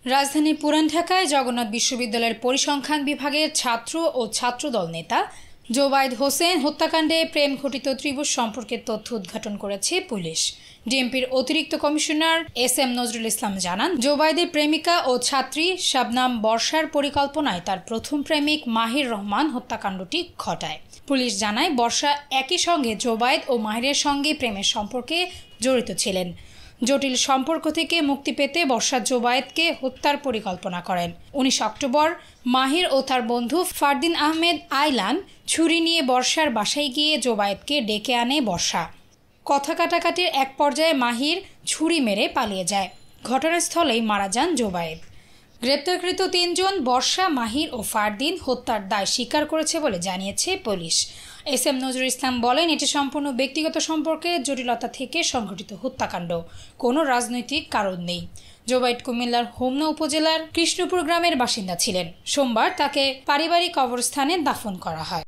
রাজধানী পুরান ঢাকায় জগন্নাথ বিশ্ববিদ্যালয়ের পরিসংখ্যান বিভাগের ছাত্র ও ছাত্রদল নেতা জোবায়েদ হোসেন হত্যাকাণ্ডে প্রেম ঘটিত ত্রিভুজ সম্পর্কের তথ্য উদ্ঘাটন করেছে পুলিশ। ডিএমপির অতিরিক্ত কমিশনার এস.এম. নজরুল ইসলাম জানান, জোবায়েদের প্রেমিকা ও ছাত্রী শাবনাম বর্ষার পরিকল্পনায় তার প্রথম প্রেমিক মাহির রহমান হত্যাকাণ্ডটি ঘটায়। পুলিশ জানায়, বর্ষা একই সঙ্গে জোবায়েদ ও মাহিরের সঙ্গে প্রেমের সম্পর্কে জড়িত ছিলেন। জটিল সম্পর্ক থেকে মুক্তি পেতে বর্ষা জোবায়েদকে হত্যার পরিকল্পনা করেন। 19 অক্টোবর মাহির ও তার বন্ধু ফারদিন আহমেদ আইলান ছুরি নিয়ে বর্ষার বাসায় গিয়ে জোবায়েদকে ডেকে আনে বর্ষা। কথা কাটাকাটির এক পর্যায়ে মাহির ছুরি মেরে পালিয়ে যায়। ঘটনাস্থলেই মারা যান জোবায়েদ। গ্রেপ্তারকৃত 3 জন বর্ষা, মাহির ও ফারদিন হত্যার দায় স্বীকার করেছে বলে জানিয়েছে পুলিশ। এস.এম. নজরুল ইসলাম বলেন, এটি সম্পূর্ণ ব্যক্তিগত সম্পর্কের জটিলতা থেকে সংঘটিত হত্যাকাণ্ড, কোনো রাজনৈতিক কারণ নেই। জোবায়েদ কুমিল্লার হোমনা উপজেলার কৃষ্ণপুর গ্রামের বাসিন্দা ছিলেন। সোমবার তাকে পারিবারিক কবরস্থানে দাফন করা হয়।